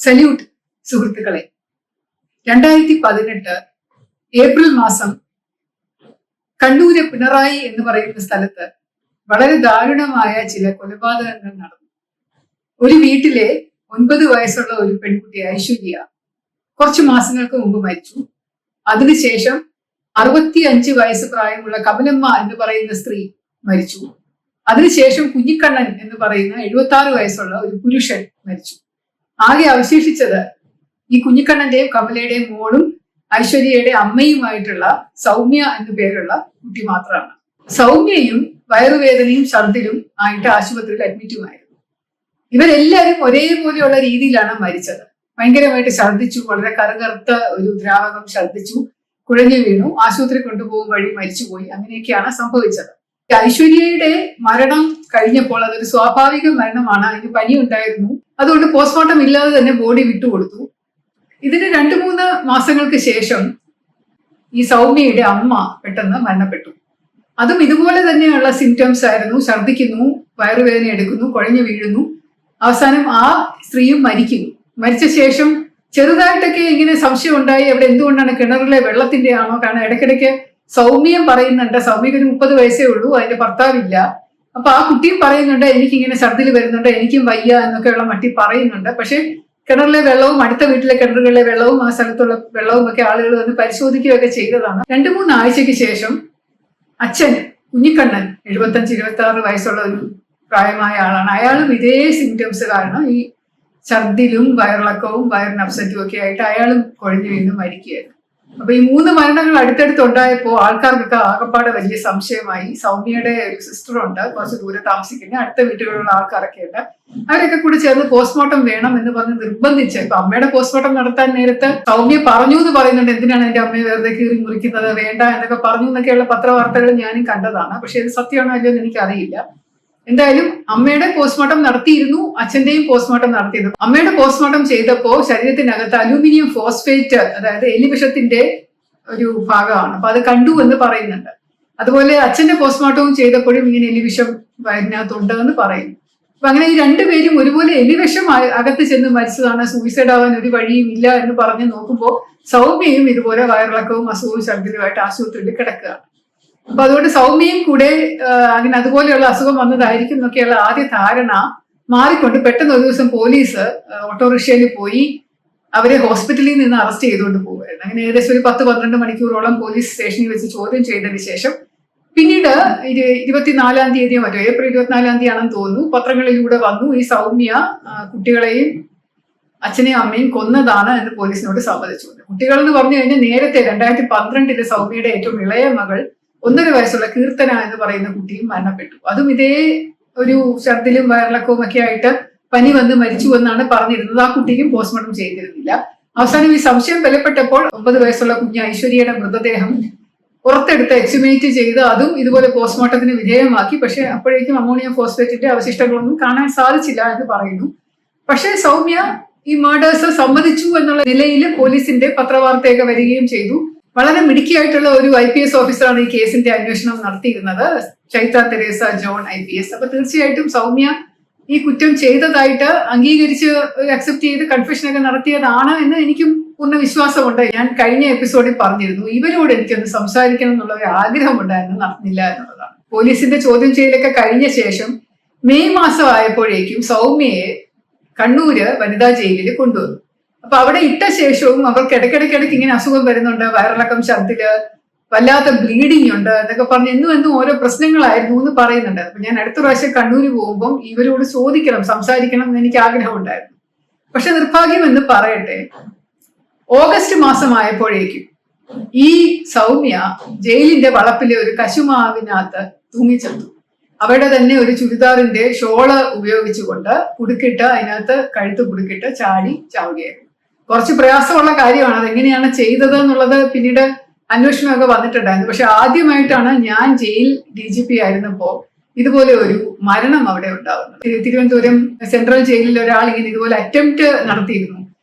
Salute സുഹൃത്തുക്കളെ. 2018 April മാസം കണ്ണൂര് പിണറായി എന്ന് പറയുന്ന സ്ഥലത്ത് വളരെ ദാരുണമായ ചില കൊലപാതകങ്ങൾ നടന്നു. ഒരു വീട്ടിലെ 9 വയസ്സുള്ള ഒരു പെൺകുട്ടി ഐശ്വര്യ കുറച്ചു മാസങ്ങൾക്ക് മുമ്പ് മരിച്ചു. അതിനുശേഷം 65 വയസ്സ് പ്രായമുള്ള കമലമ്മ എന്ന് പറയുന്ന സ്ത്രീ മരിച്ചു. അതിനുശേഷം കുഞ്ഞിക്കണ്ണൻ എന്ന് പറയുന്ന 76 വയസ്സുള്ള ഒരു പുരുഷൻ മരിച്ചു. ആകെ അവശേഷിച്ചത് ഈ കുഞ്ഞിക്കണ്ണന്റെയും കമലയുടെയും മോളും ഐശ്വര്യയുടെ അമ്മയുമായിട്ടുള്ള സൗമ്യ എന്നു പേരുള്ള കുട്ടി മാത്രമാണ്. സൗമ്യയും വയറുവേദനയും ഛർദിലും ആയിട്ട് ആശുപത്രിയിൽ അഡ്മിറ്റുമായിരുന്നു. ഇവരെല്ലാവരും ഒരേപോലെയുള്ള രീതിയിലാണ് മരിച്ചത്. ഭയങ്കരമായിട്ട് ഛർദിച്ചു, വളരെ കറുകറുത്ത ഒരു ദ്രാവകം ഛർദിച്ചു, കുഴഞ്ഞു വീണു, ആശുപത്രി കൊണ്ടുപോകും വഴി മരിച്ചുപോയി. അങ്ങനെയൊക്കെയാണ് സംഭവിച്ചത്. ഐശ്വര്യയുടെ മരണം കഴിഞ്ഞപ്പോൾ അതൊരു സ്വാഭാവിക മരണമാണ്. അതിന് പനി ഉണ്ടായിരുന്നു. അതുകൊണ്ട് പോസ്റ്റ്മോർട്ടം ഇല്ലാതെ തന്നെ ബോഡി വിട്ടുകൊടുത്തു. ഇതിന് 2-3 മാസങ്ങൾക്ക് ശേഷം ഈ സൗമ്യയുടെ അമ്മ പെട്ടെന്ന് മരണപ്പെട്ടു. അതും ഇതുപോലെ തന്നെയുള്ള സിംറ്റംസ് ആയിരുന്നു. ഛർദിക്കുന്നു, വയറുവേദന എടുക്കുന്നു, കുഴഞ്ഞു വീഴുന്നു. അവസാനം ആ സ്ത്രീയും മരിക്കുന്നു. മരിച്ച ശേഷം ചെറുതായിട്ടൊക്കെ ഇങ്ങനെ സംശയം ഉണ്ടായി, അവിടെ എന്തുകൊണ്ടാണ് കിണറിലെ വെള്ളത്തിന്റെ ആണോ? കാരണം ഇടയ്ക്കിടയ്ക്ക് സൗമ്യം പറയുന്നുണ്ട്, സൗമ്യക്ക് ഒരു 30 വയസ്സേ ഉള്ളൂ, അതിന്റെ ഭർത്താവില്ല. അപ്പൊ ആ കുട്ടിയും പറയുന്നുണ്ട്, എനിക്കിങ്ങനെ ഛർദിൽ വരുന്നുണ്ട്, എനിക്കും വയ്യ എന്നൊക്കെയുള്ള മട്ടി പറയുന്നുണ്ട്. പക്ഷെ കിണറിലെ വെള്ളവും അടുത്ത വീട്ടിലെ കിണറുകളിലെ വെള്ളവും ആ സ്ഥലത്തുള്ള വെള്ളവും ഒക്കെ ആളുകൾ വന്ന് പരിശോധിക്കുകയൊക്കെ ചെയ്തതാണ്. 2-3 ആഴ്ചയ്ക്ക് ശേഷം അച്ഛൻ കുഞ്ഞിക്കണ്ണൻ 75-26 വയസ്സുള്ള ഒരു പ്രായമായ ആളാണ്. അയാളും ഇതേ സിംറ്റംസ് കാരണം ഈ ഛർദിലും വയറിളക്കവും വയറിന് അപ്സെറ്റും ഒക്കെ ആയിട്ട് അയാളും കുഴഞ്ഞു വീണ് മരിക്കുകയായിരുന്നു. അപ്പൊ ഈ 3 മരണങ്ങൾ അടുത്തടുത്ത് ഉണ്ടായപ്പോൾ ആൾക്കാർക്കൊക്കെ ആകപ്പാടെ വലിയ സംശയമായി. സൗമ്യയുടെ ഒരു സിസ്റ്ററുണ്ട്, കുറച്ച് ദൂരെ താമസിക്കുന്ന, അടുത്ത വീട്ടുകളിലുള്ള ആൾക്കാരൊക്കെ ഉണ്ട്. അവരൊക്കെ കൂടി ചേർന്ന് പോസ്റ്റ്മോർട്ടം വേണം എന്ന് പറഞ്ഞ് നിർബന്ധിച്ച്. ഇപ്പൊ അമ്മയുടെ പോസ്റ്റ്മോർട്ടം നടത്താൻ നേരത്ത് സൗമ്യ പറഞ്ഞു എന്ന് പറയുന്നുണ്ട്, എന്തിനാണ് എന്റെ അമ്മയെ വെറുതെ കീറി മുറിക്കുന്നത്, വേണ്ട എന്നൊക്കെ പറഞ്ഞു എന്നൊക്കെയുള്ള പത്രവാർത്തകൾ ഞാനും കണ്ടതാണ്. പക്ഷെ ഇത് സത്യമാണോ അല്ലയോ എന്ന് എനിക്കറിയില്ല. എന്തായാലും അമ്മയുടെ പോസ്റ്റ്മോർട്ടം നടത്തിയിരുന്നു, അച്ഛന്റെയും പോസ്റ്റ്മോർട്ടം നടത്തിയിരുന്നു. അമ്മയുടെ പോസ്റ്റ്മോർട്ടം ചെയ്തപ്പോൾ ശരീരത്തിനകത്ത് അലൂമിനിയം ഫോസ്ഫേറ്റ്, അതായത് എലിവിഷത്തിന്റെ ഒരു ഭാഗമാണ്. അപ്പൊ അത് കണ്ടു എന്ന് പറയുന്നുണ്ട്. അതുപോലെ അച്ഛന്റെ പോസ്റ്റ്മോർട്ടവും ചെയ്തപ്പോഴും ഇങ്ങനെ എലിവിഷം വയറിനകത്തുണ്ട് എന്ന് പറയുന്നു. അപ്പൊ അങ്ങനെ ഈ 2 പേരും ഒരുപോലെ എലിവിഷം അകത്ത് ചെന്ന് മരിച്ചതാണ്, സൂയിസൈഡ് ആവാൻ ഒരു വഴിയും ഇല്ല എന്ന് പറഞ്ഞ് നോക്കുമ്പോൾ സൗമ്യയും ഇതുപോലെ വയറിളക്കവും അസുഖവും ഛർദിലുമായിട്ട് ആശുപത്രിയിൽ കിടക്കുകയാണ്. അപ്പൊ അതുകൊണ്ട് സൗമ്യയും കൂടെ അങ്ങനെ അതുപോലെയുള്ള അസുഖം വന്നതായിരിക്കും എന്നൊക്കെയുള്ള ആദ്യ ധാരണ മാറിക്കൊണ്ട് പെട്ടെന്ന് ഒരു ദിവസം പോലീസ് ഓട്ടോറിക്ഷയിൽ പോയി അവരെ ഹോസ്പിറ്റലിൽ നിന്ന് അറസ്റ്റ് ചെയ്തുകൊണ്ട് പോവുകയായിരുന്നു. അങ്ങനെ ഏകദേശം ഒരു 10-12 മണിക്കൂറോളം പോലീസ് സ്റ്റേഷനിൽ വെച്ച് ചോദ്യം ചെയ്തതിന് ശേഷം പിന്നീട് 24-ാം തീയതിയോ മറ്റോ, ഏപ്രിൽ 24-ാം തീയതി ആണെന്ന് തോന്നുന്നു, പത്രങ്ങളിലൂടെ വന്നു ഈ സൗമ്യ കുട്ടികളെയും അച്ഛനെയും അമ്മയും കൊന്നതാണ് എന്ന് പോലീസിനോട് സമ്മതിച്ചു. കുട്ടികൾ എന്ന് പറഞ്ഞു കഴിഞ്ഞാൽ നേരത്തെ 2012 സൗമ്യയുടെ ഏറ്റവും ഇളയ മകൾ 1.5 വയസ്സുള്ള കീർത്തന എന്ന് പറയുന്ന കുട്ടിയും മരണപ്പെട്ടു. അതും ഇതേ ഒരു ഛർദിലും വയറിളക്കവും ഒക്കെ ആയിട്ട് പനി വന്ന് മരിച്ചു എന്നാണ് പറഞ്ഞിരുന്നത്. ആ കുട്ടിക്കും പോസ്റ്റ്മോർട്ടം ചെയ്തിരുന്നില്ല. അവസാനം ഈ സംശയം ബലപ്പെട്ടപ്പോൾ 9 വയസ്സുള്ള കുഞ്ഞ് ഐശ്വര്യയുടെ മൃതദേഹം പുറത്തെടുത്ത് എക്സ്ഹുമേറ്റ് ചെയ്ത് അതും ഇതുപോലെ പോസ്റ്റ്മോർട്ടത്തിന് വിധേയമാക്കി. പക്ഷെ അപ്പോഴേക്കും അമോണിയം ഫോസ്ഫേറ്റിന്റെ അവശിഷ്ടങ്ങളൊന്നും കാണാൻ സാധിച്ചില്ല എന്ന് പറയുന്നു. പക്ഷേ സൗമ്യ ഈ മർഡേഴ്സ് സമ്മതിച്ചു എന്നുള്ള നിലയിൽ പോലീസിന്റെ പത്രവാർത്തയൊക്കെ വരികയും ചെയ്തു. വളരെ മിടുക്കിയായിട്ടുള്ള ഒരു IPS ഓഫീസറാണ് ഈ കേസിന്റെ അന്വേഷണം നടത്തിയിരുന്നത്, ചൈത്ര തെരേസ ജോൺ IPS. അപ്പൊ തീർച്ചയായിട്ടും സൗമ്യ ഈ കുറ്റം ചെയ്തതായിട്ട് അംഗീകരിച്ച് അക്സെപ്റ്റ് ചെയ്ത് കൺഫെഷനൊക്കെ നടത്തിയതാണ് എന്ന് എനിക്കും പൂർണ്ണ വിശ്വാസമുണ്ട്. ഞാൻ കഴിഞ്ഞ എപ്പിസോഡിൽ പറഞ്ഞിരുന്നു, ഇവരോട് എനിക്കൊന്ന് സംസാരിക്കണം എന്നുള്ള ഒരു ആഗ്രഹം ഉണ്ടായിരുന്നു, നടന്നില്ല എന്നുള്ളതാണ്. പോലീസിന്റെ ചോദ്യം ചെയ്യലൊക്കെ കഴിഞ്ഞ ശേഷം മെയ് മാസം ആയപ്പോഴേക്കും സൗമ്യയെ കണ്ണൂര് വനിതാ ജയിലിൽ കൊണ്ടുവന്നു. അപ്പൊ അവിടെ ഇട്ട ശേഷവും അവർക്ക് ഇടയ്ക്കിടയ്ക്ക് ഇങ്ങനെ അസുഖം വരുന്നുണ്ട്, വയറിളക്കം, ഛർദില്, വല്ലാത്ത ബ്ലീഡിങ് ഉണ്ട് എന്നൊക്കെ പറഞ്ഞ് എന്നും ഓരോ പ്രശ്നങ്ങളായിരുന്നു എന്ന് പറയുന്നുണ്ട്. അപ്പൊ ഞാൻ അടുത്ത പ്രാവശ്യം കണ്ണൂര് പോകുമ്പോൾ ഇവരോട് ചോദിക്കണം, സംസാരിക്കണം എന്ന് എനിക്ക് ആഗ്രഹമുണ്ടായിരുന്നു. പക്ഷെ നിർഭാഗ്യം എന്ന് പറയട്ടെ, ഓഗസ്റ്റ് മാസമായപ്പോഴേക്കും ഈ സൗമ്യ ജയിലിന്റെ വളപ്പിലെ ഒരു കശുമാവിനകത്ത് തൂങ്ങിച്ചെത്തു. അവിടെ തന്നെ ഒരു ചുരിദാറിന്റെ ഷോള് ഉപയോഗിച്ചുകൊണ്ട് കുടുക്കിട്ട് അതിനകത്ത് കഴുത്ത് കുടുക്കിട്ട് ചാവുകയായിരുന്നു. കുറച്ച് പ്രയാസമുള്ള കാര്യമാണ്. അതെങ്ങനെയാണ് ചെയ്തത് എന്നുള്ളത് പിന്നീട് അന്വേഷണമൊക്കെ വന്നിട്ടുണ്ടായിരുന്നു. പക്ഷെ ആദ്യമായിട്ടാണ് ഞാൻ ജയിൽ DGP ആയിരുന്നപ്പോ ഇതുപോലെ ഒരു മരണം അവിടെ ഉണ്ടാകുന്നത്. തിരുവനന്തപുരം സെൻട്രൽ ജയിലിൽ ഒരാൾ ഇങ്ങനെ ഇതുപോലെ അറ്റംപ്റ്റ് നടത്തിയിരുന്നു.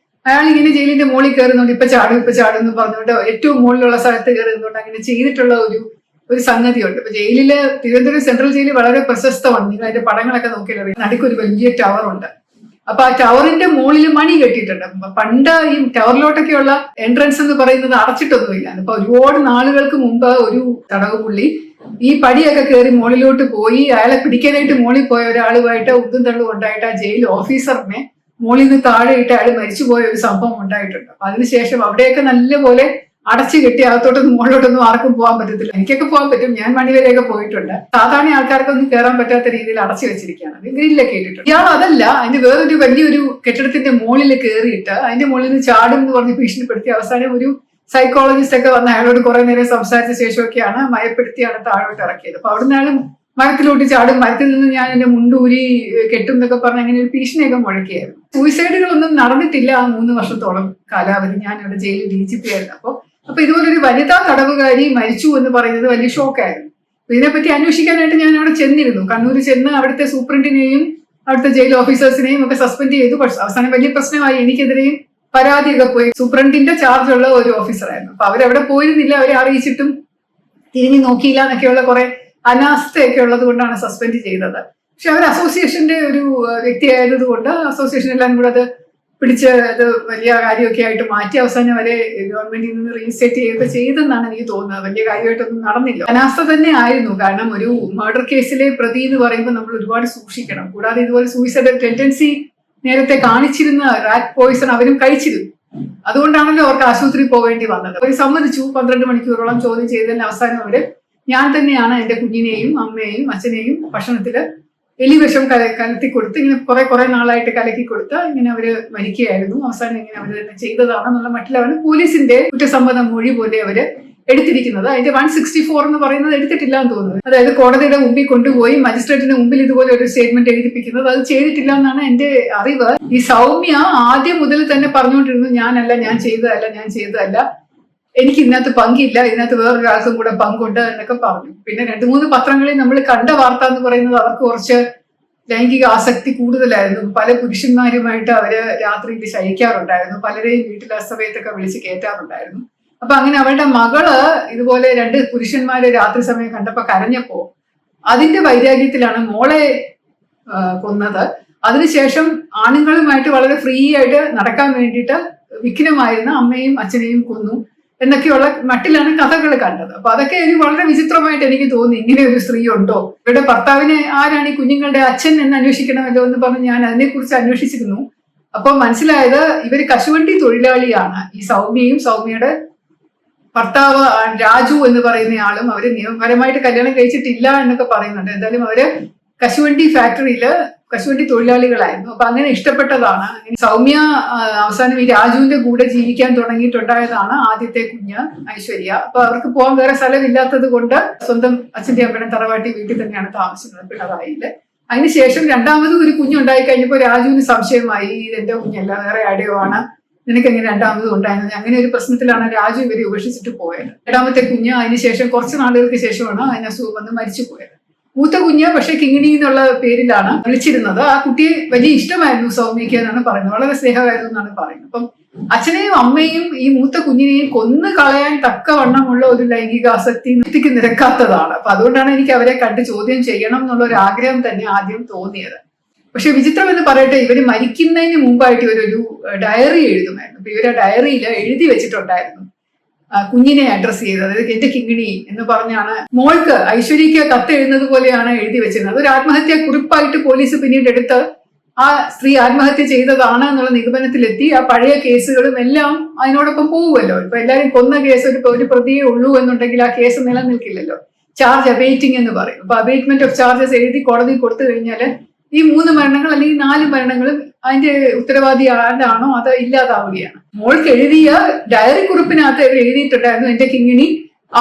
അയാൾ ഇങ്ങനെ ജയിലിന്റെ മുകളിൽ കയറുന്നുണ്ട്, ഇപ്പൊ ചാടും എന്ന് പറഞ്ഞുകൊണ്ട് ഏറ്റവും മുകളിലുള്ള സ്ഥലത്ത് കയറുന്നുണ്ട്. അങ്ങനെ ചെയ്തിട്ടുള്ള ഒരു സംഗതിയുണ്ട്. ഇപ്പൊ തിരുവനന്തപുരം സെൻട്രൽ ജയിലിൽ വളരെ പ്രശസ്തമാണ്. നിങ്ങൾ അതിന്റെ പടങ്ങളൊക്കെ നോക്കിയാൽ അറിയാം. നടുക്കൊരു വലിയ ടവർ ഉണ്ട്. അപ്പൊ ആ ടവറിന്റെ മുകളിൽ മണി കെട്ടിയിട്ടുണ്ട്. പണ്ട് ഈ ടവറിലോട്ടൊക്കെയുള്ള എൻട്രൻസ് എന്ന് പറയുന്നത് അടച്ചിട്ടൊന്നുമില്ല. അപ്പൊ ഒരുപാട് നാളുകൾക്ക് മുമ്പ് ഒരു തടവുപുള്ളി ഈ പടിയൊക്കെ കയറി മുകളിലോട്ട് പോയി അയാളെ പിടിക്കാനായിട്ട് മുകളിൽ പോയ ഒരാളുമായിട്ട് ഉന്തും തള്ളും ഉണ്ടായിട്ട് ആ ജയിൽ ഓഫീസറിനെ മുകളിൽ നിന്ന് താഴെ ഇട്ട് അയാൾ മരിച്ചുപോയ ഒരു സംഭവം ഉണ്ടായിട്ടുണ്ട്. അപ്പൊ അതിനുശേഷം അവിടെയൊക്കെ നല്ലപോലെ അടച്ചു കെട്ടി അകത്തോട്ടൊന്നും മുകളിലോട്ടൊന്നും ആർക്കും പോകാൻ പറ്റത്തില്ല. എനിക്കൊക്കെ പോകാൻ പറ്റും, ഞാൻ മണിവരെയൊക്കെ പോയിട്ടുണ്ട്. സാധാരണ ആൾക്കാർക്കൊന്നും കയറാൻ പറ്റാത്ത രീതിയിൽ അടച്ചു വെച്ചിരിക്കുകയാണ്. ഗ്രില്ലൊക്കെ ഇട്ടിട്ടുണ്ട്. ഇയാൾ അതല്ല, അതിന്റെ വേറൊരു വലിയൊരു കെട്ടിടത്തിന്റെ മുകളിൽ കയറിയിട്ട് അതിന്റെ മുകളിൽ നിന്ന് ചാടും എന്ന് പറഞ്ഞ് ഭീഷണിപ്പെടുത്തി അവസാനം ഒരു സൈക്കോളജിസ്റ്റ് ഒക്കെ വന്ന് അയാളോട് കുറെ നേരം സംസാരിച്ച ശേഷമൊക്കെയാണ് മയപ്പെടുത്തിയാണ് താഴോട്ട് ഇറക്കിയത്. അപ്പൊ അവിടുന്ന് അയാൾ മരത്തിലോട്ട് ചാടും, മരത്തിൽ നിന്ന് ഞാൻ എന്റെ മുണ്ടൂരി കെട്ടും എന്നൊക്കെ പറഞ്ഞ് അങ്ങനെ ഒരു ഭീഷണിയൊക്കെ മുഴക്കിയായിരുന്നു. സൂയിസൈഡുകളൊന്നും നടന്നിട്ടില്ല ആ 3 വർഷത്തോളം കാലാവധി ഞാൻ ഇവിടെ ജയിലിൽ DGP ആയിരുന്നു. അപ്പൊ ഇതുപോലൊരു വനിതാ തടവുകാരി മരിച്ചു എന്ന് പറയുന്നത് വലിയ ഷോക്കായിരുന്നു. ഇതിനെപ്പറ്റി അന്വേഷിക്കാനായിട്ട് ഞാൻ അവിടെ ചെന്നിരുന്നു. കണ്ണൂർ ചെന്ന് അവിടുത്തെ സൂപ്രണ്ടിനെയും അവിടുത്തെ ജയിൽ ഓഫീസേഴ്സിനെയും ഒക്കെ സസ്പെൻഡ് ചെയ്തു. പക്ഷെ അവസാനം വലിയ പ്രശ്നമായി, എനിക്കെതിരെയും പരാതിയൊക്കെ പോയി. സൂപ്രണ്ടിന്റെ ചാർജുള്ള ഒരു ഓഫീസറായിരുന്നു. അപ്പൊ അവരവിടെ പോയിരുന്നില്ല, അവരെ അറിയിച്ചിട്ടും തിരിഞ്ഞു നോക്കിയില്ല എന്നൊക്കെയുള്ള കുറെ അനാസ്ഥയൊക്കെ ഉള്ളത് കൊണ്ടാണ് സസ്പെൻഡ് ചെയ്തത്. പക്ഷെ അവർ അസോസിയേഷന്റെ ഒരു വ്യക്തിയായത് കൊണ്ട് അസോസിയേഷൻ എല്ലാം കൂടെ അത് പിടിച്ച് അത് വലിയ കാര്യമൊക്കെ ആയിട്ട് മാറ്റി അവസാനം അവരെ ഗവൺമെന്റിൽ നിന്ന് റീഇൻസ്റ്റേറ്റ് ചെയ്തെന്നാണ് എനിക്ക് തോന്നുന്നത്. വലിയ കാര്യമായിട്ടൊന്നും നടന്നില്ല. അനാസ്ഥ തന്നെ ആയിരുന്നു. കാരണം ഒരു മർഡർ കേസിലെ പ്രതി എന്ന് പറയുമ്പോൾ നമ്മൾ ഒരുപാട് സൂക്ഷിക്കണം. കൂടാതെ ഇതുപോലെ സൂയിസൈഡൽ ടെൻഡൻസി നേരത്തെ കാണിച്ചിരുന്ന റാറ്റ് പോയിസൺ അവരും കഴിച്ചിരുന്നു. അതുകൊണ്ടാണല്ലോ അവർക്ക് ആശുപത്രി പോവേണ്ടി വന്നത്. അവർ സമ്മതിച്ചു. 12 മണിക്കൂറോളം ചോദ്യം ചെയ്തതിന് അവസാനം അവര് ഞാൻ തന്നെയാണ് എന്റെ കുഞ്ഞിനെയും അമ്മയെയും അച്ഛനെയും ഭക്ഷണത്തില് എലിവിഷം കലത്തി കൊടുത്ത് ഇങ്ങനെ കുറെ നാളായിട്ട് കലക്കി കൊടുത്ത് ഇങ്ങനെ അവര് മരിക്കുകയായിരുന്നു. അവസാനം ഇങ്ങനെ അവര് തന്നെ ചെയ്തതാണെന്നുള്ള മട്ടിലാണ് പോലീസിന്റെ കുറ്റസമ്മത മൊഴി പോലെ അവര് എടുത്തിരിക്കുന്നത്. അതിന്റെ 164 എന്ന് പറയുന്നത് എടുത്തിട്ടില്ല എന്ന് തോന്നുന്നു. അതായത് കോടതിയുടെ മുമ്പിൽ കൊണ്ടുപോയി മജിസ്ട്രേറ്റിന്റെ മുമ്പിൽ ഇതുപോലെ ഒരു സ്റ്റേറ്റ്മെന്റ് എഴുതിപ്പിക്കുന്നത് അത് ചെയ്തിട്ടില്ല എന്നാണ് എന്റെ അറിവ്. ഈ സൗമ്യ ആദ്യം മുതൽ തന്നെ പറഞ്ഞുകൊണ്ടിരുന്നു ഞാൻ ചെയ്തതല്ല, എനിക്ക് ഇതിനകത്ത് പങ്കില്ല, ഇതിനകത്ത് വേറൊരാൾക്കും കൂടെ പങ്കുണ്ട് എന്നൊക്കെ പറഞ്ഞു. പിന്നെ 2-3 പത്രങ്ങളിൽ നമ്മൾ കണ്ട വാർത്ത എന്ന് പറയുന്നത് അവർക്ക് കുറച്ച് ലൈംഗിക ആസക്തി കൂടുതലായിരുന്നു. പല പുരുഷന്മാരുമായിട്ട് അവര് രാത്രിയിൽ ശയിക്കാറുണ്ടായിരുന്നു. പലരെയും വീട്ടിൽ അസമയത്തൊക്കെ വിളിച്ച് കയറ്റാറുണ്ടായിരുന്നു. അപ്പൊ അങ്ങനെ അവളുടെ മകള് ഇതുപോലെ 2 പുരുഷന്മാരെ രാത്രി സമയം കണ്ടപ്പോ കരഞ്ഞപ്പോ അതിന്റെ വൈരാഗ്യത്തിലാണ് മോളെ കൊന്നത്. അതിനുശേഷം ആണുങ്ങളുമായിട്ട് വളരെ ഫ്രീ ആയിട്ട് നടക്കാൻ വേണ്ടിയിട്ട് വിഘ്നമായിരുന്ന അമ്മയും അച്ഛനെയും കൊന്നു എന്നൊക്കെയുള്ള മട്ടിലാണ് കഥകൾ കണ്ടത്. അപ്പൊ അതൊക്കെ എനിക്ക് വളരെ വിചിത്രമായിട്ട് എനിക്ക് തോന്നി. ഇങ്ങനെ ഒരു സ്ത്രീ ഉണ്ടോ? ഇവരുടെ ഭർത്താവിനെ ആരാണ് ഈ കുഞ്ഞുങ്ങളുടെ അച്ഛൻ എന്ന് അന്വേഷിക്കണമല്ലോ എന്ന് പറഞ്ഞ് ഞാൻ അതിനെക്കുറിച്ച് അന്വേഷിച്ചിരുന്നു. അപ്പൊ മനസ്സിലായത് ഇവര് കശുവണ്ടി തൊഴിലാളിയാണ്. ഈ സൗമ്യയുടെ ഭർത്താവ് രാജു എന്ന് പറയുന്ന ആളും അവര് നിയമപരമായിട്ട് കല്യാണം കഴിച്ചിട്ടില്ല എന്നൊക്കെ പറയുന്നുണ്ട്. എന്തായാലും അവര് കശുവണ്ടി ഫാക്ടറിയില് കശുവണ്ടി തൊഴിലാളികളായിരുന്നു. അപ്പൊ അങ്ങനെ ഇഷ്ടപ്പെട്ടതാണ്. സൗമ്യ അവസാനം ഈ രാജുവിന്റെ കൂടെ ജീവിക്കാൻ തുടങ്ങിയിട്ടുണ്ടായതാണ് ആദ്യത്തെ കുഞ്ഞ് ഐശ്വര്യ. അപ്പൊ അവർക്ക് പോകാൻ വേറെ സ്ഥലമില്ലാത്തത് കൊണ്ട് സ്വന്തം അച്ഛന്റെ അമ്മയുടെ തറവാട്ടി വീട്ടിൽ തന്നെയാണ് താമസിക്കുന്നത് പിണറായില്. അതിനുശേഷം രണ്ടാമതും ഒരു കുഞ്ഞുണ്ടായി കഴിഞ്ഞപ്പോൾ രാജുവിന് സംശയമായി, ഇതെന്റെ കുഞ്ഞല്ല, വേറെ ആടെയോ ആണ്, നിനക്ക് എങ്ങനെ രണ്ടാമതും ഉണ്ടായിരുന്നു. അങ്ങനെ ഒരു പ്രശ്നത്തിലാണ് രാജു ഇവരെ ഉപേക്ഷിച്ചിട്ട് പോയത്. രണ്ടാമത്തെ കുഞ്ഞ് അതിനുശേഷം കുറച്ച് നാളുകൾക്ക് ശേഷമാണ് അതിന് അസുഖം വന്ന് മരിച്ചു പോയത്. മൂത്ത കുഞ്ഞ് പക്ഷെ കിങ്ങിണി എന്നുള്ള പേരിലാണ് വിളിച്ചിരുന്നത്. ആ കുട്ടിയെ വലിയ ഇഷ്ടമായിരുന്നു സൗമ്യയ്ക്ക് എന്നാണ് പറയുന്നത്. വളരെ സ്നേഹമായിരുന്നു എന്നാണ് പറയുന്നത്. അപ്പം അച്ഛനെയും അമ്മയും ഈ മൂത്ത കുഞ്ഞിനെയും കൊന്നു കളയാൻ തക്കവണ്ണമുള്ള ഒരു ലൈംഗികാസക്തി വ്യക്തിക്ക് നിരക്കാത്തതാണ്. അപ്പൊ അതുകൊണ്ടാണ് എനിക്ക് അവരെ കണ്ട് ചോദ്യം ചെയ്യണം എന്നുള്ള ഒരു ആഗ്രഹം തന്നെ ആദ്യം തോന്നിയത്. പക്ഷെ വിചിത്രം എന്ന് പറയട്ടെ, ഇവര് മരിക്കുന്നതിന് മുമ്പായിട്ട് ഇവരൊരു ഡയറി എഴുതുമായിരുന്നു. അപ്പൊ ഇവര് ഡയറിയിൽ എഴുതി വെച്ചിട്ടുണ്ടായിരുന്നു കുഞ്ഞിനെ അഡ്രസ് ചെയ്തത്. അതായത് എന്റെ കിങ്ങിണി എന്ന് പറഞ്ഞാണ് മോൾക്ക് ഐശ്വര്യക്ക് കത്ത് എഴുതുന്നത് പോലെയാണ് എഴുതി വെച്ചിരുന്നത്. അതൊരു ആത്മഹത്യാ കുറിപ്പായിട്ട് പോലീസ് പിന്നീട് എടുത്ത് ആ സ്ത്രീ ആത്മഹത്യ ചെയ്തതാണ് എന്നുള്ള നിഗമനത്തിലെത്തി. ആ പഴയ കേസുകളും എല്ലാം അതിനോടൊപ്പം പോകുമല്ലോ. ഇപ്പൊ എല്ലാവരും കൊന്ന കേസ് ഒരു പ്രതിയേ ഉള്ളൂ എന്നുണ്ടെങ്കിൽ ആ കേസ് നിലനിൽക്കില്ലല്ലോ. ചാർജ് അബേറ്റിംഗ് എന്ന് പറയും. അപ്പൊ അബേറ്റ്മെന്റ് ഓഫ് ചാർജസ് എഴുതി കോടതി കൊടുത്തു കഴിഞ്ഞാല് ഈ 3 മരണങ്ങൾ അല്ലെങ്കിൽ 4 മരണങ്ങളും അതിന്റെ ഉത്തരവാദി ആരാണോ അത് ഇല്ലാതാവുകയാണ്. മോൾക്ക് എഴുതിയ ഡയറി കുറിപ്പിനകത്ത് ഇവർ എഴുതിയിട്ടുണ്ടായിരുന്നു, എന്റെ കിങ്ങിണി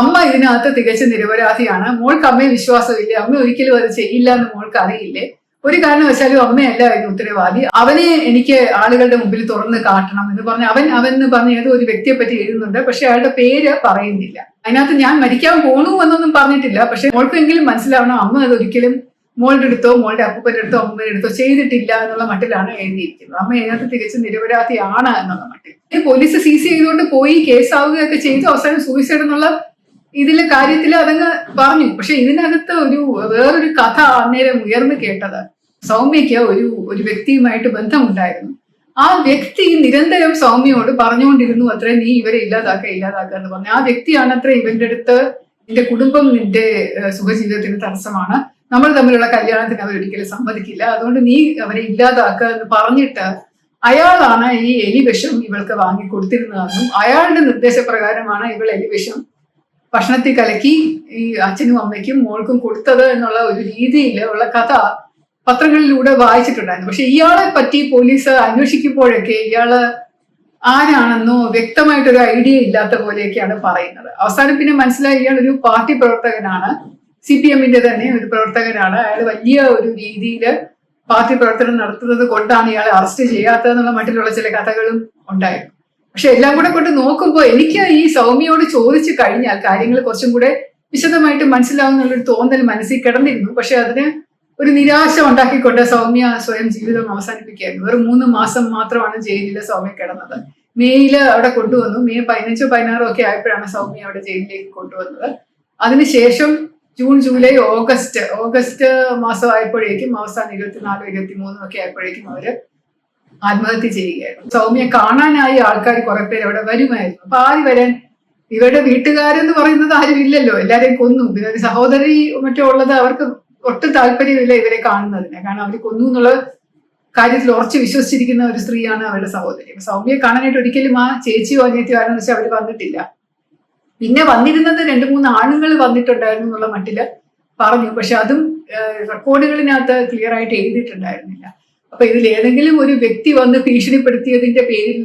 അമ്മ ഇതിനകത്ത് തികച്ചും നിരപരാധിയാണ്, മോൾക്ക് അമ്മയെ വിശ്വാസമില്ല, അമ്മ ഒരിക്കലും അത് ചെയ്യില്ല എന്ന് മോൾക്ക് അറിയില്ലേ, ഒരു കാരണവശാലും അമ്മയല്ല അതിന് ഉത്തരവാദി, അവനെ എനിക്ക് ആളുകളുടെ മുമ്പിൽ തുറന്ന് കാട്ടണം എന്ന് പറഞ്ഞ് അവൻ എന്ന് പറഞ്ഞ ഏതോ ഒരു വ്യക്തിയെ പറ്റി എഴുതുന്നുണ്ട്. പക്ഷെ അയാളുടെ പേര് പറയുന്നില്ല. അതിനകത്ത് ഞാൻ മരിക്കാൻ പോണു എന്നൊന്നും പറഞ്ഞിട്ടില്ല. പക്ഷെ മോൾക്കെങ്കിലും മനസ്സിലാവണം അമ്മ അതൊരിക്കലും മോളുടെ അടുത്തോ മോളുടെ അപ്പൂപ്പന്റെ അടുത്തോ അമ്മയുടെ അടുത്തോ ചെയ്തിട്ടില്ല എന്നുള്ള മട്ടിലാണ് എഴുതിയിരിക്കുന്നത്. അമ്മ അതിനകത്ത് തികച്ചും നിരപരാധിയാണ് എന്നുള്ള മട്ടിൽ. പോലീസ് സീസ് ചെയ്തുകൊണ്ട് പോയി കേസാവുകയൊക്കെ ചെയ്തു. അവസാനം സൂയിസൈഡ് എന്നുള്ള ഇതിലെ കാര്യത്തിൽ അതങ്ങ് പറഞ്ഞു. പക്ഷെ ഇതിനകത്ത് വേറൊരു കഥ അന്നേരം ഉയർന്നു കേട്ടത്, സൗമ്യയ്ക്ക് ഒരു വ്യക്തിയുമായിട്ട് ബന്ധമുണ്ടായിരുന്നു. ആ വ്യക്തി നിരന്തരം സൗമ്യയോട് പറഞ്ഞുകൊണ്ടിരുന്നു അത്രേ, നീ ഇവരെ ഇല്ലാതാക്കുക എന്ന് പറഞ്ഞു. ആ വ്യക്തിയാണ് അത്ര ഇവന്റെ അടുത്ത്, നിന്റെ കുടുംബം നിന്റെ സുഖജീവിതത്തിന് തടസ്സമാണ്, നമ്മൾ തമ്മിലുള്ള കല്യാണത്തിന് അവരൊരിക്കലും സമ്മതിക്കില്ല, അതുകൊണ്ട് നീ അവരെ ഇല്ലാതാക്കുക എന്ന് പറഞ്ഞിട്ട് അയാളാണ് ഈ എലിവിഷം ഇവൾക്ക് വാങ്ങി കൊടുത്തിരുന്നതെന്നും അയാളുടെ നിർദ്ദേശപ്രകാരമാണ് ഇവൾ എലിവിഷം ഭക്ഷണത്തിൽ കലക്കി ഈ അച്ഛനും അമ്മയ്ക്കും മോൾക്കും കൊടുത്തത് എന്നുള്ള ഒരു രീതിയിൽ ഉള്ള കഥ പത്രങ്ങളിലൂടെ വായിച്ചിട്ടുണ്ടായിരുന്നു. പക്ഷെ ഇയാളെ പറ്റി പോലീസ് അന്വേഷിക്കുമ്പോഴൊക്കെ ഇയാള് ആരാണെന്നോ വ്യക്തമായിട്ടൊരു ഐഡിയ ഇല്ലാത്ത പോലെയൊക്കെയാണ് പറയുന്നത്. അവസാനം പിന്നെ മനസ്സിലായി ഇയാൾ ഒരു പാർട്ടി പ്രവർത്തകനാണ്, CPM-ന്റെ തന്നെ ഒരു പ്രവർത്തകനാണ്. അയാൾ വലിയ ഒരു രീതിയിൽ പാർട്ടി പ്രവർത്തനം നടത്തുന്നത് കൊണ്ടാണ് ഇയാളെ അറസ്റ്റ് ചെയ്യാത്തതെന്നുള്ള മട്ടിലുള്ള ചില കഥകളും ഉണ്ടായിരുന്നു. പക്ഷെ എല്ലാം കൂടെ കൊണ്ട് നോക്കുമ്പോൾ എനിക്ക് ഈ സൗമ്യയോട് ചോദിച്ചു കഴിഞ്ഞാൽ കാര്യങ്ങൾ കുറച്ചും കൂടെ വിശദമായിട്ട് മനസ്സിലാവുന്നുള്ളൊരു തോന്നൽ മനസ്സിൽ കിടന്നിരുന്നു. പക്ഷെ അതിന് ഒരു നിരാശ ഉണ്ടാക്കിക്കൊണ്ട് സൗമ്യ സ്വയം ജീവിതം അവസാനിപ്പിക്കുകയായിരുന്നു. വെറും 3 മാസം മാത്രമാണ് ജയിലിൽ സൗമ്യ കിടന്നത്. മെയ്യില് അവിടെ കൊണ്ടുവന്നു. മെയ് 15, 16 ഒക്കെ ആയപ്പോഴാണ് സൗമ്യ അവിടെ ജയിലിലേക്ക് കൊണ്ടുവന്നത്. അതിനുശേഷം ജൂൺ, ജൂലൈ, ഓഗസ്റ്റ് മാസം ആയപ്പോഴേക്കും അവസാനം 24, 23 ഒക്കെ ആയപ്പോഴേക്കും അവര് ആത്മഹത്യ ചെയ്യുകയായിരുന്നു. സൗമ്യ കാണാനായി ആൾക്കാർ കുറെ പേര് അവിടെ വരുമായിരുന്നു. അപ്പൊ ആര് വരാൻ, ഇവരുടെ വീട്ടുകാരെന്ന് പറയുന്നത് ആരും ഇല്ലല്ലോ, എല്ലാരെയും കൊന്നു. പിന്നെ ഒരു സഹോദരി മറ്റോ ഉള്ളത് അവർക്ക് ഒട്ടും താല്പര്യമില്ല ഇവരെ കാണുന്നതിന്, കാരണം അവർ കൊന്നു എന്നുള്ള കാര്യത്തിൽ ഉറച്ച് വിശ്വസിച്ചിരിക്കുന്ന ഒരു സ്ത്രീയാണ് അവരുടെ സഹോദരി. സൗമ്യയെ കാണാനായിട്ട് ഒരിക്കലും ആ ചേച്ചിയോ അനിയത്തിയോ ആരെന്ന് വെച്ചാൽ അവർ വന്നിട്ടില്ല. പിന്നെ വന്നിരുന്നത് 2-3 ആണുങ്ങൾ വന്നിട്ടുണ്ടായിരുന്നു എന്നുള്ള മട്ടില് പറഞ്ഞു. പക്ഷെ അതും റെക്കോർഡുകളിനകത്ത് ക്ലിയർ ആയിട്ട് എഴുതിയിട്ടുണ്ടായിരുന്നില്ല. അപ്പൊ ഇതിൽ ഏതെങ്കിലും ഒരു വ്യക്തി വന്ന് ഭീഷണിപ്പെടുത്തിയതിന്റെ പേരിൽ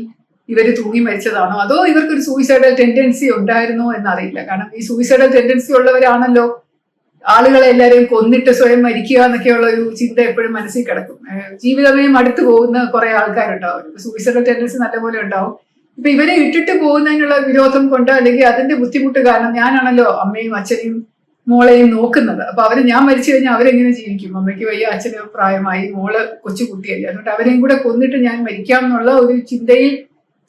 ഇവര് തൂങ്ങി മരിച്ചതാണോ, അതോ ഇവർക്കൊരു സൂയിസൈഡൽ ടെൻഡൻസി ഉണ്ടായിരുന്നോ എന്നറിയില്ല. കാരണം ഈ സൂയിസൈഡൽ ടെൻഡൻസി ഉള്ളവരാണല്ലോ ആളുകളെ എല്ലാവരെയും കൊന്നിട്ട് സ്വയം മരിക്കുക എന്നൊക്കെയുള്ള ഒരു ചിന്ത എപ്പോഴും മനസ്സിൽ കിടക്കും. ജീവിതമേ മടുത്തു പോകുന്ന കുറെ ആൾക്കാരുണ്ടാവും. സൂയിസൈഡൽ ടെൻഡൻസി നല്ലപോലെ ഉണ്ടാവും. ഇപ്പൊ ഇവരെ ഇട്ടിട്ട് പോകുന്നതിനുള്ള വിരോധം കൊണ്ട് അല്ലെങ്കിൽ അതിന്റെ ബുദ്ധിമുട്ട് കാരണം, ഞാനാണല്ലോ അമ്മയും അച്ഛനെയും മോളെയും നോക്കുന്നത്. അപ്പൊ ഞാൻ മരിച്ചു കഴിഞ്ഞാൽ അവരെങ്ങനെ ജീവിക്കും? അമ്മയ്ക്ക് വയ്യ, അച്ഛന് പ്രായമായി, മോള് കൊച്ചുകുട്ടിയല്ലേ, അതുകൊണ്ട് അവരെയും കൂടെ കൊന്നിട്ട് ഞാൻ മരിക്കാം എന്നുള്ള ഒരു ചിന്തയിൽ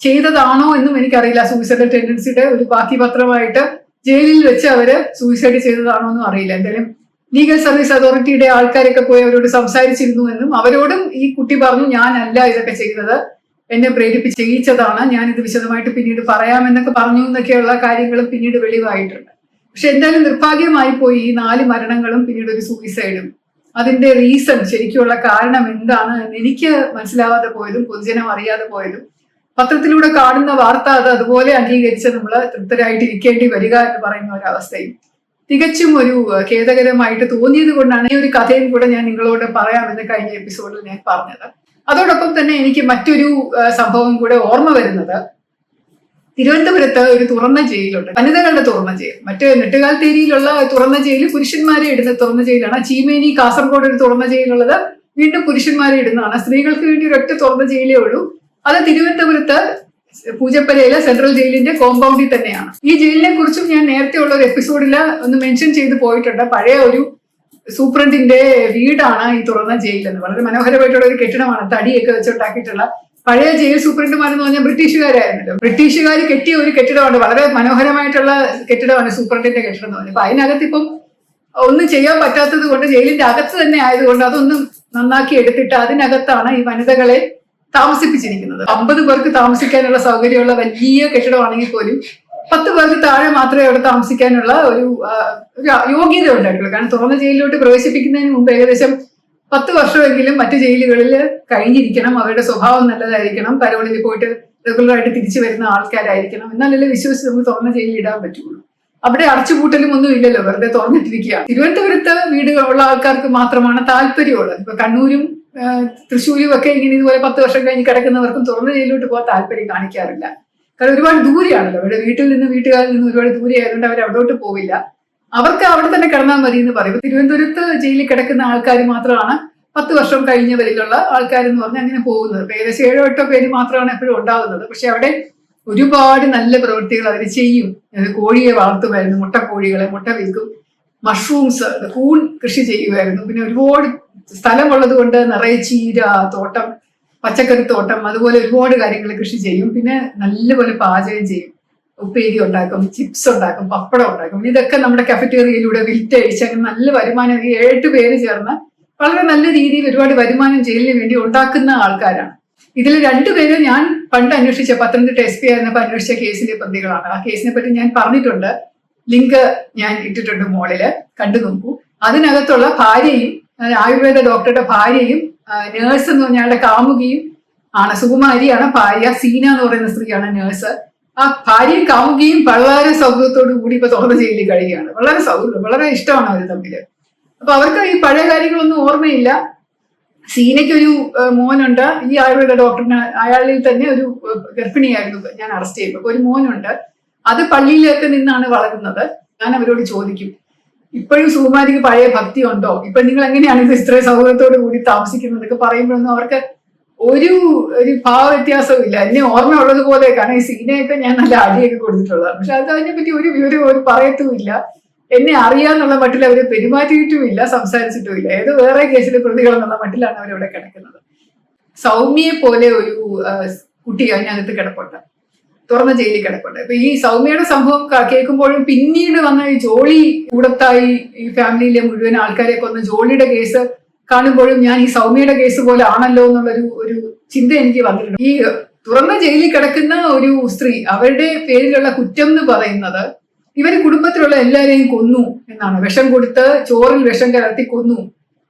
ചെയ്തതാണോ എന്നും എനിക്കറിയില്ല. സൂയിസൈഡൽ ടെൻഡൻസിയുടെ ഒരു ബാക്കി പത്രമായിട്ട് ജയിലിൽ വെച്ച് അവര് സൂയിസൈഡ് ചെയ്തതാണോ എന്നും അറിയില്ല. എന്തായാലും ലീഗൽ സർവീസ് അതോറിറ്റിയുടെ ആൾക്കാരൊക്കെ പോയി അവരോട് സംസാരിച്ചിരുന്നു എന്നും അവരോടും ഈ കുട്ടി പറഞ്ഞു, ഞാനല്ല ഇതൊക്കെ ചെയ്തത്, എന്നെ പ്രേരിപ്പിച്ച് ചെയ്യിച്ചതാണ്, ഞാനിത് വിശദമായിട്ട് പിന്നീട് പറയാമെന്നൊക്കെ പറഞ്ഞു എന്നൊക്കെയുള്ള കാര്യങ്ങളും പിന്നീട് വെളിവായിട്ടുണ്ട്. പക്ഷെ എന്തായാലും നിർഭാഗ്യമായി പോയി ഈ 4 മരണങ്ങളും പിന്നീട് ഒരു സൂയിസൈഡും. അതിന്റെ റീസൺ, ശരിക്കുള്ള കാരണം എന്താണ് എന്ന് എനിക്ക് മനസ്സിലാവാതെ പോയതും പൊതുജനം അറിയാതെ പോയതും പത്രത്തിലൂടെ കാണുന്ന വാർത്ത അത് അതുപോലെ അംഗീകരിച്ച് നമ്മൾ തൃപ്തരായിട്ട് ഇരിക്കേണ്ടി വരിക എന്ന് പറയുന്ന ഒരവസ്ഥയും തികച്ചും ഒരു ഖേദകരമായിട്ട് തോന്നിയത് കൊണ്ടാണ് ഈ ഒരു കഥയും കൂടെ ഞാൻ നിങ്ങളോട് പറയാമെന്ന് കഴിഞ്ഞ എപ്പിസോഡിൽ ഞാൻ പറഞ്ഞത്. അതോടൊപ്പം തന്നെ എനിക്ക് മറ്റൊരു സംഭവം കൂടെ ഓർമ്മ വരുന്നത്, തിരുവനന്തപുരത്ത് ഒരു തുറന്ന ജയിലുണ്ട്, വനിതകളുടെ തുറന്ന ജയിൽ. മറ്റേ നെട്ടുകാൽത്തേരിയിലുള്ള തുറന്ന ജയിൽ പുരുഷന്മാരെ ഇടുന്ന തുറന്ന ജയിലാണ്. ചീമേനി, കാസർഗോഡ് ഒരു തുറന്ന ജയിലുള്ളത് വീണ്ടും പുരുഷന്മാരെ ഇടുന്നതാണ്. സ്ത്രീകൾക്ക് വേണ്ടി ഒരൊറ്റ തുറന്ന ജയിലേ ഉള്ളൂ. അത് തിരുവനന്തപുരത്ത് പൂജപ്പരയിലെ സെൻട്രൽ ജയിലിന്റെ കോമ്പൗണ്ടിൽ തന്നെയാണ്. ഈ ജയിലിനെ കുറിച്ചും ഞാൻ നേരത്തെ ഉള്ള ഒരു എപ്പിസോഡിൽ ഒന്ന് മെൻഷൻ ചെയ്ത് പോയിട്ടുണ്ട്. പഴയ ഒരു സൂപ്രണ്ടിന്റെ വീടാണ് ഈ തുറന്ന ജയിൽ എന്ന്. വളരെ മനോഹരമായിട്ടുള്ള ഒരു കെട്ടിടമാണ്, തടിയൊക്കെ വെച്ചുണ്ടാക്കിയിട്ടുള്ള. പഴയ ജയിൽ സൂപ്രണ്ടുമാരെന്ന് പറഞ്ഞാൽ ബ്രിട്ടീഷുകാരായിരുന്നല്ലോ. ബ്രിട്ടീഷുകാർ കെട്ടിയ ഒരു കെട്ടിടമാണ്, വളരെ മനോഹരമായിട്ടുള്ള കെട്ടിടമാണ് സൂപ്രണ്ടിന്റെ കെട്ടിടം എന്ന് പറഞ്ഞത്. അപ്പൊ അതിനകത്ത് ഇപ്പം ഒന്നും ചെയ്യാൻ പറ്റാത്തത് കൊണ്ട്, ജയിലിന്റെ അകത്ത് തന്നെ ആയതുകൊണ്ട് അതൊന്നും നന്നാക്കി എടുത്തിട്ട് അതിനകത്താണ് ഈ വനിതകളെ താമസിപ്പിച്ചിരിക്കുന്നത്. 50 പേർക്ക് താമസിക്കാനുള്ള സൗകര്യമുള്ള വലിയ കെട്ടിടമാണെങ്കിൽ പോലും 10 പേർക്ക് താഴെ മാത്രമേ അവിടെ താമസിക്കാനുള്ള ഒരു യോഗ്യത ഉണ്ടായിട്ടുള്ളൂ. കാരണം തുറന്ന ജയിലിലോട്ട് പ്രവേശിപ്പിക്കുന്നതിന് മുമ്പ് ഏകദേശം 10 വർഷമെങ്കിലും മറ്റു ജയിലുകളിൽ കഴിഞ്ഞിരിക്കണം, അവരുടെ സ്വഭാവം നല്ലതായിരിക്കണം, പരോളിൽ പോയിട്ട് റെഗുലറായിട്ട് തിരിച്ചു വരുന്ന ആൾക്കാരായിരിക്കണം, എന്നാലല്ലേ വിശ്വസിച്ച് നമുക്ക് തുറന്ന ജയിലിൽ ഇടാൻ പറ്റുള്ളൂ. അവിടെ അടച്ചുപൂട്ടലും ഒന്നും ഇല്ലല്ലോ, വെറുതെ തുറന്നിട്ടിരിക്കുകയാണ്. തിരുവനന്തപുരത്ത് വീടുകളുള്ള ആൾക്കാർക്ക് മാത്രമാണ് താല്പര്യമുള്ളത്. ഇപ്പൊ കണ്ണൂരും തൃശ്ശൂരും ഒക്കെ ഇങ്ങനെ ഇതുപോലെ 10 വർഷം കഴിഞ്ഞ് കിടക്കുന്നവർക്കും തുറന്ന ജയിലിലോട്ട് പോകാൻ താല്പര്യം കാണിക്കാറില്ല. കാരണം ഒരുപാട് ദൂരെയാണല്ലോ, അവരുടെ വീട്ടിൽ നിന്ന് വീട്ടുകാരിൽ നിന്ന് ഒരുപാട് ദൂരെ ആയതുകൊണ്ട് അവർ അവിടോട്ട് പോവില്ല. അവർക്ക് അവിടെ തന്നെ കിടന്നാൽ മതി എന്ന് പറയും. തിരുവനന്തപുരത്ത് ജയിലിൽ കിടക്കുന്ന ആൾക്കാർ മാത്രമാണ് 10 വർഷം കഴിഞ്ഞവരിലുള്ള ആൾക്കാരെന്ന് പറഞ്ഞ് അങ്ങനെ പോകുന്നത്. ഏകദേശം 7-8 പേര് മാത്രമാണ് എപ്പോഴും ഉണ്ടാകുന്നത്. പക്ഷെ അവിടെ ഒരുപാട് നല്ല പ്രവൃത്തികൾ അവർ ചെയ്യും. കോഴിയെ വളർത്തുമായിരുന്നു, മുട്ടക്കോഴികളെ, മുട്ട വിൽക്കും, മഷ്റൂംസ്, കൂൺ കൃഷി ചെയ്യുമായിരുന്നു. പിന്നെ ഒരുപാട് സ്ഥലമുള്ളത് കൊണ്ട് നിറയെ ചീര തോട്ടം, പച്ചക്കറി തോട്ടം, അതുപോലെ ഒരുപാട് കാര്യങ്ങൾ കൃഷി ചെയ്യും. പിന്നെ നല്ലപോലെ പാചകം ചെയ്യും, ഉപ്പേരി ഉണ്ടാക്കും, ചിപ്സ് ഉണ്ടാക്കും, പപ്പടം ഉണ്ടാക്കും. ഇതൊക്കെ നമ്മുടെ കഫറ്റേറിയയിലൂടെ വിറ്റഴിച്ച് അങ്ങനെ നല്ല വരുമാനം. ഈ 7-8 പേര് ചേർന്ന് വളരെ നല്ല രീതിയിൽ ഒരുപാട് വരുമാനം ജയിലിന് വേണ്ടി ഉണ്ടാക്കുന്ന ആൾക്കാരാണ്. ഇതിൽ രണ്ടുപേര് ഞാൻ പണ്ട് അന്വേഷിച്ച പത്തനംതിട്ട SP ആയിരുന്നപ്പോൾ അന്വേഷിച്ച കേസിലെ പ്രതികളാണ്. ആ കേസിനെ പറ്റി ഞാൻ പറഞ്ഞിട്ടുണ്ട്, ലിങ്ക് ഞാൻ ഇട്ടിട്ടുണ്ട് മോളില്, കണ്ടു നോക്കൂ. അതിനകത്തുള്ള ഭാര്യയും ആയുർവേദ ഡോക്ടറുടെ ഭാര്യയും നേഴ്സ് എന്ന് പറഞ്ഞാൽ കാമുകിയും ആണ്. സുകുമാരിയാണ് ഭാര്യ, സീന എന്ന് പറയുന്ന സ്ത്രീയാണ് നേഴ്സ്. ആ ഭാര്യയും കാമുകിയും വളരെ സൗഹൃദത്തോടു കൂടി ഇപ്പൊ തുറന്ന ജയിലിൽ കഴിയുകയാണ്. വളരെ സൗഹൃദം, വളരെ ഇഷ്ടമാണ് അവർ തമ്മില്. അപ്പൊ അവർക്ക് ഈ പഴയ കാര്യങ്ങളൊന്നും ഓർമ്മയില്ല. സീനയ്ക്കൊരു മോനുണ്ട്. ഈ ആയുർവേദ ഡോക്ടറിന് അയാളിൽ തന്നെ ഒരു ഗർഭിണിയായിരുന്നു ഞാൻ അറസ്റ്റ് ചെയ്യുമ്പോൾ. ഒരു മോനുണ്ട്. അത് പള്ളിയിലൊക്കെ നിന്നാണ് വളരുന്നത്. ഞാൻ അവരോട് ചോദിക്കും, ഇപ്പോഴും സുകുമാരിക്ക് പഴയ ഭക്തി ഉണ്ടോ? ഇപ്പൊ നിങ്ങൾ എങ്ങനെയാണ് ഇത് ഇത്രയും സൗഹൃദത്തോടു കൂടി താമസിക്കുന്നതൊക്കെ പറയുമ്പോഴൊന്നും അവർക്ക് ഒരു ഭാവ വ്യത്യാസവും ഇല്ല. എന്നെ ഓർമ്മ ഉള്ളതുപോലെ, കാരണം ഈ സീനയൊക്കെ ഞാൻ നല്ല അടിയൊക്കെ കൊടുത്തിട്ടുള്ളതാണ്. പക്ഷെ അത് അതിനെപ്പറ്റി ഒരു വിവരം ഒരു പറയത്തുമില്ല. എന്നെ അറിയാന്നുള്ള മട്ടിൽ അവര് പെരുമാറ്റിയിട്ടുമില്ല, സംസാരിച്ചിട്ടുമില്ല. ഏതോ വേറെ കേസിലെ പ്രതികളെന്നുള്ള മട്ടിലാണ് അവരവിടെ കിടക്കുന്നത്. സൗമ്യയെ പോലെ ഒരു കുട്ടി അതിനകത്ത് കിടപ്പുണ്ട്, തുറന്ന ജയിലിൽ കിടപ്പുണ്ട്. ഇപ്പൊ ഈ സൗമ്യയുടെ സംഭവം കേൾക്കുമ്പോഴും പിന്നീട് വന്ന ഈ ജോളി കൂടത്തായി ഈ ഫാമിലിയിലെ മുഴുവൻ ആൾക്കാരെ കൊന്ന ജോളിയുടെ കേസ് കാണുമ്പോഴും ഞാൻ ഈ സൗമ്യയുടെ കേസ് പോലെ ആണല്ലോ ഒരു ചിന്ത എനിക്ക് വന്നിട്ടുണ്ട്. ഈ തുറന്ന ജയിലിൽ കിടക്കുന്ന ഒരു സ്ത്രീ, അവരുടെ പേരിലുള്ള കുറ്റം എന്ന് പറയുന്നത് ഇവര് കുടുംബത്തിലുള്ള എല്ലാവരെയും കൊന്നു എന്നാണ്. വിഷം കൊടുത്ത് ചോറിൽ വിഷം കലർത്തി കൊന്നു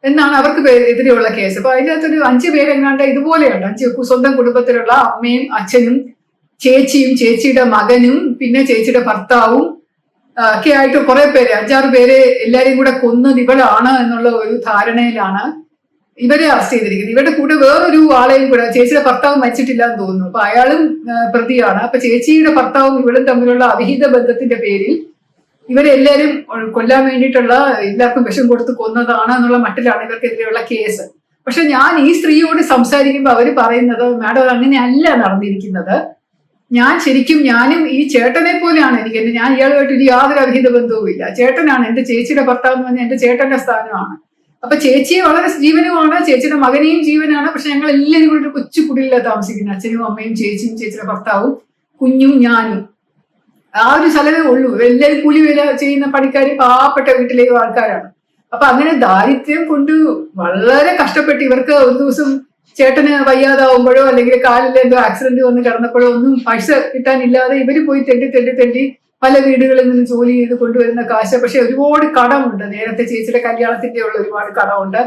എന്നാണ് അവർക്ക് എതിരെയുള്ള കേസ്. അപ്പൊ അതിനകത്തൊരു 5 പേരെങ്ങാണ്ട് ഇതുപോലെയുണ്ട്. 5 സ്വന്തം കുടുംബത്തിലുള്ള അമ്മയും അച്ഛനും ചേച്ചിയും ചേച്ചിയുടെ മകനും പിന്നെ ചേച്ചിയുടെ ഭർത്താവും ഒക്കെ ആയിട്ട് കുറെ പേര്, 5-6 പേരെ എല്ലാരെയും കൂടെ കൊന്നത് ഇവളാണ് എന്നുള്ള ഒരു ധാരണയിലാണ് ഇവരെ അറസ്റ്റ് ചെയ്തിരിക്കുന്നത്. ഇവരുടെ കൂടെ വേറൊരു ആളെയും കൂടെ, ചേച്ചിയുടെ ഭർത്താവ് മരിച്ചിട്ടില്ല എന്ന് തോന്നുന്നു, അപ്പൊ അയാളും പ്രതിയാണ്. അപ്പൊ ചേച്ചിയുടെ ഭർത്താവും ഇവളും തമ്മിലുള്ള അവിഹിത ബന്ധത്തിന്റെ പേരിൽ ഇവരെല്ലാരും കൊല്ലാൻ വേണ്ടിയിട്ടുള്ള, എല്ലാവർക്കും വിഷം കൊടുത്ത് കൊന്നതാണ് എന്നുള്ള മട്ടിലാണ് ഇവർക്കെതിരെയുള്ള കേസ്. പക്ഷെ ഞാൻ ഈ സ്ത്രീയോട് സംസാരിക്കുമ്പോൾ അവര് പറയുന്നത്, മാഡം അങ്ങനെയല്ല നടന്നിരിക്കുന്നത്, ഞാനും ഈ ചേട്ടനെ പോലെയാണ് ഞാൻ ഇയാളുമായിട്ട് ഒരു യാതൊരു അവിഹിത ബന്ധവും ഇല്ല. ചേട്ടനാണ് എന്റെ ചേച്ചിയുടെ ഭർത്താവ് എന്ന് പറഞ്ഞാൽ എന്റെ ചേട്ടന്റെ സ്ഥാനമാണ്. അപ്പൊ ചേച്ചിയെ വളരെ ജീവനുമാണ്, ചേച്ചിയുടെ മകനെയും ജീവനാണ്. പക്ഷെ ഞങ്ങൾ എല്ലാവരും കൂടി ഒരു കൊച്ചു കുടിലാണ് താമസിക്കുന്നത്. അച്ഛനും അമ്മയും ചേച്ചിയും ചേച്ചിയുടെ ഭർത്താവും കുഞ്ഞും ഞാനും. ആ ഒരു സ്ഥലമേ ഉള്ളൂ. എല്ലാവരും കൂലി വേല ചെയ്യുന്ന പണിക്കാരും പാവപ്പെട്ട വീട്ടിലേക്ക് ആൾക്കാരാണ്. അപ്പൊ അങ്ങനെ ദാരിദ്ര്യം കൊണ്ട് വളരെ കഷ്ടപ്പെട്ട് ഇവർക്ക് ഒരു ദിവസം ചേട്ടന് വയ്യാതാവുമ്പോഴോ അല്ലെങ്കിൽ കാലിൽ എന്തോ ആക്സിഡന്റ് വന്ന് കിടന്നപ്പോഴോ ഒന്നും പൈസ കിട്ടാനില്ലാതെ ഇവര് പോയി തെണ്ടി പല വീടുകളിൽ നിന്ന് ജോലി ചെയ്ത് കൊണ്ടുവരുന്ന കാശ്. പക്ഷെ ഒരുപാട് കടമുണ്ട്. നേരത്തെ ചേച്ചിയുടെ കല്യാണത്തിന്റെ ഉള്ള ഒരുപാട് കടമുണ്ട്,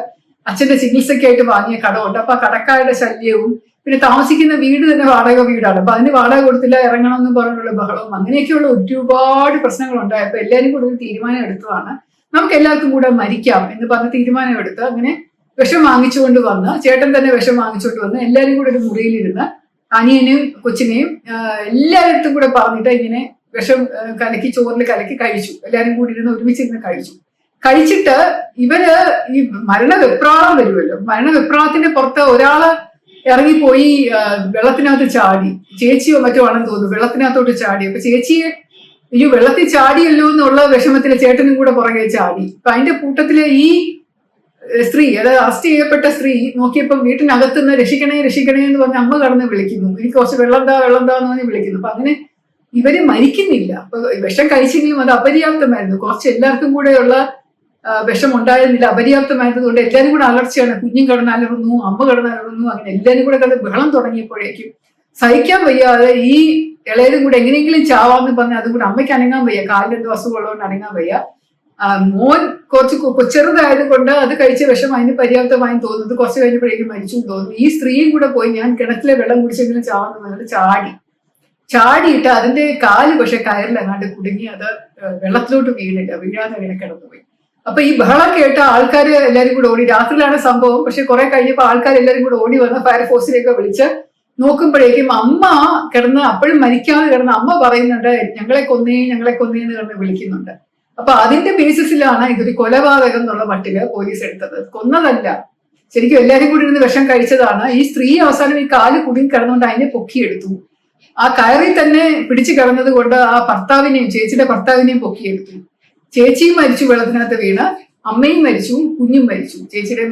അച്ഛന്റെ ചികിത്സയ്ക്കായിട്ട് വാങ്ങിയ കടമുണ്ട്. അപ്പൊ ആ കടക്കാരുടെ ശല്യവും പിന്നെ താമസിക്കുന്ന വീട് തന്നെ വാടക വീടാണ്. അപ്പൊ അതിന് വാടക കൊടുത്തില്ല, ഇറങ്ങണം എന്ന് പറഞ്ഞുള്ള ബഹളവും അങ്ങനെയൊക്കെയുള്ള ഒരുപാട് പ്രശ്നങ്ങൾ ഉണ്ടായപ്പോ എല്ലാവരും കൂടെ ഒരു തീരുമാനം എടുത്തതാണ്, നമുക്ക് എല്ലാവർക്കും കൂടെ മരിക്കാം എന്ന് പറഞ്ഞ് തീരുമാനം എടുത്ത് അങ്ങനെ വിഷം വാങ്ങിച്ചുകൊണ്ട് വന്ന്, ചേട്ടൻ തന്നെ വിഷം വാങ്ങിച്ചുകൊണ്ട് വന്ന് എല്ലാവരും കൂടെ ഒരു മുറിയിലിരുന്ന് അനിയനെയും കൊച്ചിനെയും എല്ലാവരുടെ കൂടെ പറഞ്ഞിട്ട് ഇങ്ങനെ വിഷം കലക്കി ചോറിൽ കലക്കി കഴിച്ചു. എല്ലാവരും കൂടി ഇരുന്ന് ഒരുമിച്ചിരുന്ന് കഴിച്ചിട്ട് ഇവര് ഈ മരണവെപ്രാളം വരുമല്ലോ, മരണവെപ്രാളത്തിന്റെ പുറത്ത് ഒരാള് ഇറങ്ങിപ്പോയി വെള്ളത്തിനകത്ത് ചാടി. ചേച്ചിയോ മറ്റോ ആണെന്ന് തോന്നുന്നു, വെള്ളത്തിനകത്തോട്ട് ചാടി. അപ്പൊ ചേച്ചിയെ ഈ വെള്ളത്തിൽ ചാടിയല്ലോ എന്നുള്ള വിഷമത്തില് ചേട്ടനും കൂടെ പുറകെ ചാടി. അപ്പൊ അതിന്റെ കൂട്ടത്തില് ഈ സ്ത്രീ, അതായത് അറസ്റ്റ് ചെയ്യപ്പെട്ട സ്ത്രീ നോക്കിയപ്പോൾ വീട്ടിനകത്തുനിന്ന് രക്ഷിക്കണേ എന്ന് പറഞ്ഞ് അമ്മ കടന്ന് വിളിക്കുന്നു, എനിക്ക് കുറച്ച് വെള്ളം എന്ന് പറഞ്ഞ് വിളിക്കുന്നു. അപ്പൊ അങ്ങനെ ഇവര് മരിക്കുന്നില്ല. അപ്പൊ വിഷം കഴിച്ചെങ്കിലും അത് അപര്യാപ്തമായിരുന്നു. കുറച്ച് എല്ലാവർക്കും കൂടെയുള്ള വിഷം ഉണ്ടായിരുന്നില്ല, അപര്യാപ്തമായിരുന്നത് കൊണ്ട് എല്ലാവരും കൂടെ അലർച്ചയാണ്. കുഞ്ഞും കിടന്നലറുന്നു, അമ്മ കിടന്നലറുന്നു, അങ്ങനെ എല്ലാവരും കൂടെ കിടന്ന് ബഹളം തുടങ്ങിയപ്പോഴേക്കും സഹിക്കാൻ വയ്യാതെ ഈ ഇളയതും കൂടെ എങ്ങനെയെങ്കിലും ചാവാന്ന് പറഞ്ഞ് അതും കൂടെ അമ്മയ്ക്ക് അനങ്ങാൻ വയ്യ, കാലിലെന്തോ അസുഖമുള്ളതുകൊണ്ട് അനങ്ങാൻ വയ്യ. മോൻ കുറച്ച് ചെറുതായത് കൊണ്ട് അത് കഴിച്ച വിഷം അതിന് പര്യാപ്തമായി തോന്നുന്നത് കുറച്ച് കഴിഞ്ഞപ്പോഴേക്കും മരിച്ചു തോന്നുന്നു. ഈ സ്ത്രീയും കൂടെ പോയി ഞാൻ കിണറ്റിലെ വെള്ളം കുടിച്ചെങ്കിലും ചാവാന്ന് പറഞ്ഞിട്ട് ചാടിയിട്ട് അതിന്റെ കാല് പക്ഷെ കയറിലെങ്ങാണ്ട് കുടുങ്ങി, അത് വെള്ളത്തിലോട്ട് വീഴാതെ അങ്ങനെ കിടന്നുപോയി. അപ്പൊ ഈ ബഹളം കേട്ട ആൾക്കാർ എല്ലാവരും കൂടെ ഓടി. രാത്രിയിലാണ് സംഭവം, പക്ഷെ കുറെ കഴിഞ്ഞപ്പോൾ ആൾക്കാർ എല്ലാവരും കൂടെ ഓടി വന്ന് ഫയർഫോഴ്സിനെയൊക്കെ വിളിച്ച് നോക്കുമ്പോഴേക്കും അമ്മ കിടന്ന്, അപ്പോഴും മരിക്കാതെ കിടന്ന് അമ്മ പറയുന്നുണ്ട്, ഞങ്ങളെ കൊന്നേ എന്ന് കിടന്ന് വിളിക്കുന്നുണ്ട്. അപ്പൊ അതിന്റെ ബേസിസിലാണ് ഇതൊരു കൊലപാതകം എന്നുള്ള മട്ടില് പോലീസ് എടുത്തത്. കൊന്നതല്ല, ശരിക്കും എല്ലാവരും കൂടി ഇരുന്ന് വിഷം കഴിച്ചതാണ്. ഈ സ്ത്രീ അവസാനം ഈ കാല് കുടുങ്ങി കിടന്നുകൊണ്ട് അതിനെ പൊക്കിയെടുത്തു. ആ കയറിൽ തന്നെ പിടിച്ചു കിടന്നത് കൊണ്ട് ആ ഭർത്താവിനെയും ചേച്ചിയുടെ ഭർത്താവിനെയും പൊക്കിയെടുത്തു. ചേച്ചിയും മരിച്ചു വെള്ളത്തിനകത്ത് വീണ്, അമ്മയും മരിച്ചു, കുഞ്ഞും മരിച്ചു, ചേച്ചിയുടെ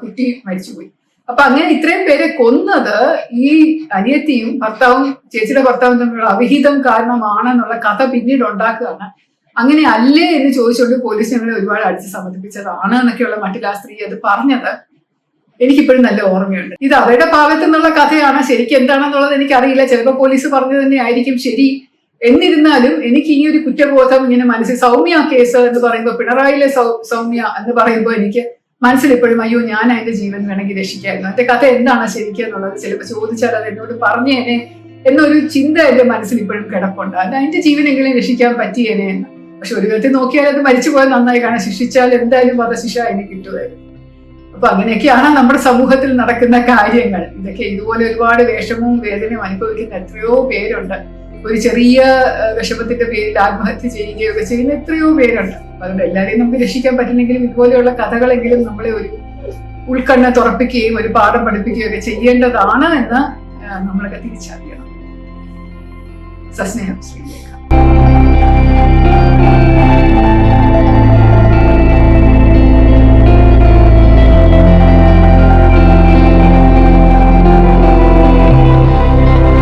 കുട്ടി മരിച്ചുപോയി. അപ്പൊ അങ്ങനെ ഇത്രയും പേരെ കൊന്നത് ഈ അനിയത്തിയും ഭർത്താവും ചേച്ചിയുടെ ഭർത്താവും തമ്മിലുള്ള അവിഹിതം കാരണമാണെന്നുള്ള കഥ പിന്നീട് ഉണ്ടാക്കുകയാണ്. അങ്ങനെ അല്ലേ എന്ന് ചോദിച്ചുകൊണ്ട് പോലീസ് ഞങ്ങളെ ഒരുപാട് അടിച്ച് സമ്മതിപ്പിച്ചതാണ് എന്നൊക്കെയുള്ള മട്ടിൽ ആ സ്ത്രീ അത് പറഞ്ഞത് എനിക്കിപ്പോഴും നല്ല ഓർമ്മയുണ്ട്. ഇത് അവരുടെ ഭാഗത്തു നിന്നുള്ള കഥയാണ്, ശരിക്കും എന്താണെന്നുള്ളത് എനിക്കറിയില്ല. ചിലപ്പോൾ പോലീസ് പറഞ്ഞു തന്നെ ആയിരിക്കും ശരി. എന്നിരുന്നാലും എനിക്ക് ഈ ഒരു കുറ്റബോധം ഇങ്ങനെ മനസ്സിൽ, സൗമ്യ കേസ് എന്ന് പറയുമ്പോൾ, പിണറായിലെ സൗമ്യ എന്ന് പറയുമ്പോൾ എനിക്ക് മനസ്സിൽ ഇപ്പോഴും അയ്യോ ഞാൻ അതിന്റെ ജീവൻ വേണമെങ്കിൽ രക്ഷിക്കായിരുന്നു, അതിന്റെ കഥ എന്താണ് ശരിക്കും എന്നുള്ളത് ചിലപ്പോൾ ചോദിച്ചാൽ അത് എന്നോട് പറഞ്ഞേനെ എന്നൊരു ചിന്ത എന്റെ മനസ്സിൽ ഇപ്പോഴും കിടപ്പുണ്ട്. അത് അതിന്റെ ജീവനെങ്കിലും രക്ഷിക്കാൻ പറ്റിയേനെ എന്ന്. പക്ഷെ ഒരു വിധത്തിൽ നോക്കിയാൽ അത് മരിച്ചു പോയാൽ നന്നായി, കാരണം ശിക്ഷിച്ചാൽ എന്തായാലും വധശിക്ഷ അതിന് കിട്ടുമായിരുന്നു. അപ്പൊ അങ്ങനെയൊക്കെയാണ് നമ്മുടെ സമൂഹത്തിൽ നടക്കുന്ന കാര്യങ്ങൾ. ഇതൊക്കെ ഇതുപോലെ ഒരുപാട് വിഷമവും വേദനയും അനുഭവിക്കുന്ന എത്രയോ പേരുണ്ട്. ഒരു ചെറിയ വിഷമത്തിന്റെ പേരിൽ ആത്മഹത്യ ചെയ്യുകയൊക്കെ ചെയ്യുന്ന എത്രയോ പേരുണ്ട്. അതുകൊണ്ട് എല്ലാവരെയും നമുക്ക് രക്ഷിക്കാൻ പറ്റില്ലെങ്കിലും ഇതുപോലെയുള്ള കഥകളെങ്കിലും നമ്മളെ ഒരു ഉൾക്കണ്ണ തുറപ്പിക്കുകയും ഒരു പാഠം പഠിപ്പിക്കുകയും ഒക്കെ ചെയ്യേണ്ടതാണ് എന്ന് നമ്മളൊക്കെ തിരിച്ചറിയണം. സസ്നേഹം, ശ്രീലേഖ.